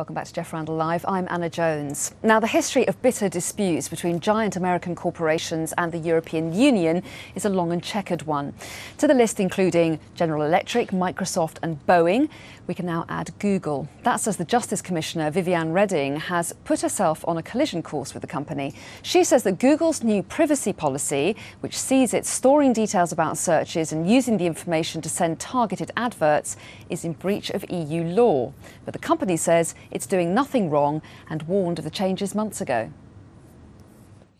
Welcome back to Jeff Randall Live. I'm Anna Jones. Now, the history of bitter disputes between giant American corporations and the European Union is a long and checkered one. To the list including General Electric, Microsoft and Boeing, we can now add Google. That's as the Justice Commissioner, Viviane Reding, has put herself on a collision course with the company. She says that Google's new privacy policy, which sees it storing details about searches and using the information to send targeted adverts, is in breach of EU law. But the company says it's doing nothing wrong and warned of the changes months ago.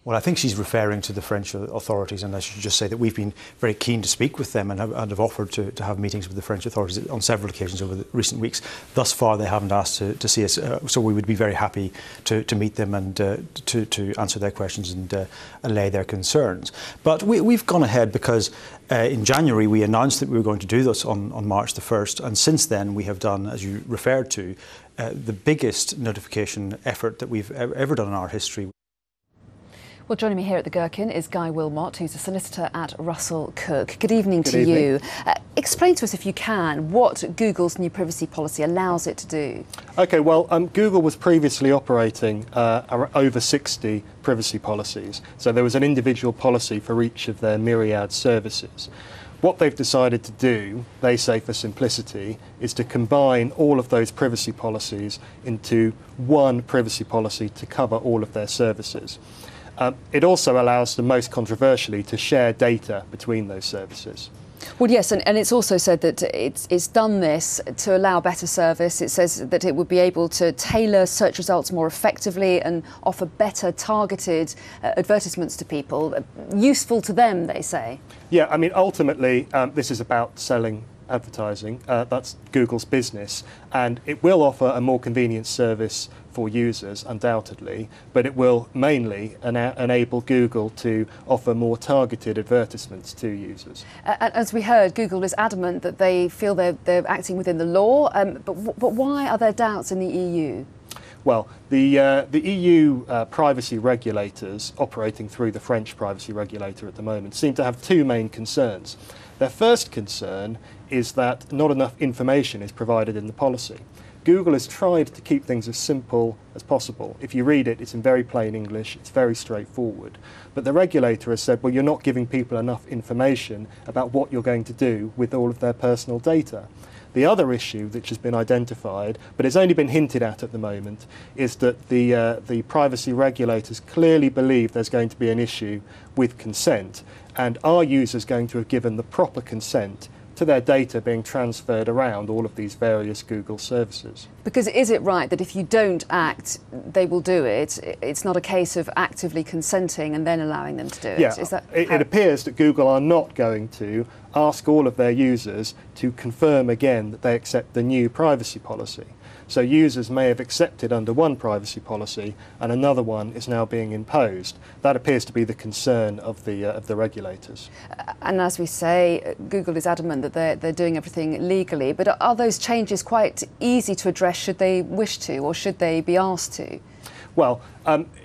Well, I think she's referring to the French authorities, and I should just say that we've been very keen to speak with them and have offered to have meetings with the French authorities on several occasions over the recent weeks. Thus far, they haven't asked to see us, so we would be very happy to meet them and to answer their questions and allay their concerns. But we've gone ahead because in January we announced that we were going to do this on March the 1st, and since then we have done, as you referred to, the biggest notification effort that we've ever done in our history. Well, joining me here at the Gherkin is Guy Wilmot, who's a solicitor at Russell Cook. Good evening to you. Explain to us, if you can, what Google's new privacy policy allows it to do. OK, well, Google was previously operating over 60 privacy policies. So there was an individual policy for each of their myriad services. What they've decided to do, they say for simplicity, is to combine all of those privacy policies into one privacy policy to cover all of their services. It also allows them, most controversially, to share data between those services. Well, yes, and it's also said that it's done this to allow better service. It says that it would be able to tailor search results more effectively and offer better targeted advertisements to people, useful to them, they say. Yeah, I mean, ultimately, this is about selling advertising. That's Google's business, and it will offer a more convenient service for users, undoubtedly, but it will mainly enable Google to offer more targeted advertisements to users. As we heard, Google is adamant that they feel they're acting within the law, but why are there doubts in the EU? Well, the EU privacy regulators, operating through the French privacy regulator at the moment, seem to have two main concerns. Their first concern is that not enough information is provided in the policy. Google has tried to keep things as simple as possible. If you read it, it's in very plain English, it's very straightforward. But the regulator has said, well, you're not giving people enough information about what you're going to do with all of their personal data. The other issue which has been identified, but it's only been hinted at the moment, is that the privacy regulators clearly believe there's going to be an issue with consent, and are users going to have given the proper consent to their data being transferred around all of these various Google services. Because is it right that if you don't act, they will do it? It's not a case of actively consenting and then allowing them to do it? Yeah, it appears that Google are not going to ask all of their users to confirm again that they accept the new privacy policy. So users may have accepted under one privacy policy and another one is now being imposed. That appears to be the concern of the regulators. And as we say, Google is adamant that they're doing everything legally, but are those changes quite easy to address should they wish to, or should they be asked to? Well,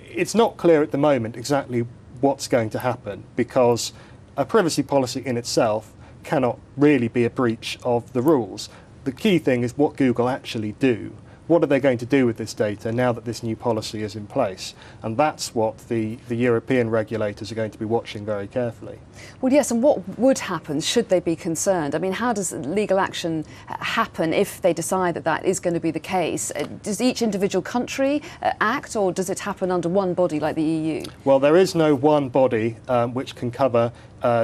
it's not clear at the moment exactly what's going to happen, because a privacy policy in itself cannot really be a breach of the rules. The key thing is what Google actually do. What are they going to do with this data now that this new policy is in place? And that's what the European regulators are going to be watching very carefully. Well, yes, and what would happen should they be concerned? I mean, how does legal action happen if they decide that that is going to be the case? Does each individual country act, or does it happen under one body like the EU? Well, there is no one body which can cover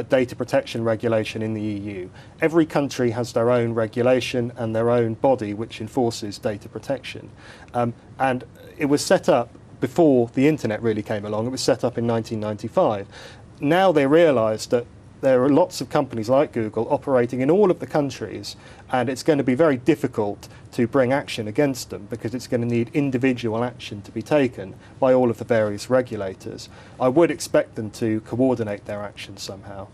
data protection regulation in the EU. Every country has their own regulation and their own body which enforces data protection. And it was set up before the internet really came along. It was set up in 1995. Now they realise that there are lots of companies like Google operating in all of the countries, and it's going to be very difficult to bring action against them because it's going to need individual action to be taken by all of the various regulators. I would expect them to coordinate their actions somehow.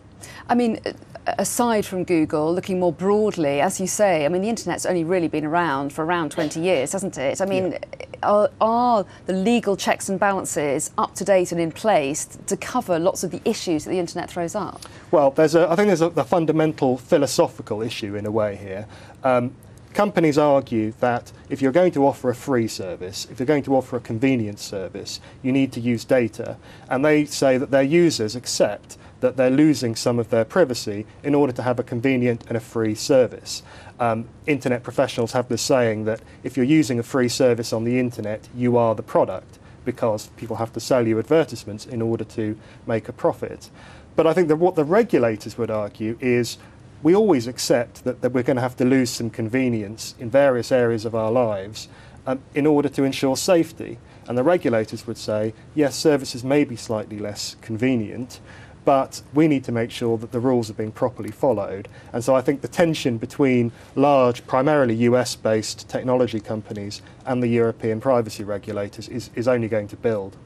I mean, aside from Google, looking more broadly, as you say, I mean, the internet's only really been around for around 20 years, hasn't it? I mean, are the legal checks and balances up to date and in place to cover lots of the issues that the internet throws up? Well, I think there's a fundamental philosophical issue in a way here. companies argue that if you're going to offer a free service, if you're going to offer a convenience service, you need to use data. And they say that their users accept that they're losing some of their privacy in order to have a convenient and a free service. Internet professionals have this saying that if you're using a free service on the internet, you are the product, because people have to sell you advertisements in order to make a profit. But I think that what the regulators would argue is we always accept that we're going to have to lose some convenience in various areas of our lives in order to ensure safety. And the regulators would say, yes, services may be slightly less convenient, but we need to make sure that the rules are being properly followed. And so I think the tension between large, primarily US-based technology companies and the European privacy regulators is only going to build.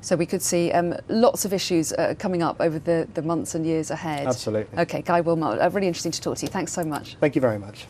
So we could see lots of issues coming up over the months and years ahead. Absolutely. OK, Guy Wilmot, really interesting to talk to you. Thanks so much. Thank you very much.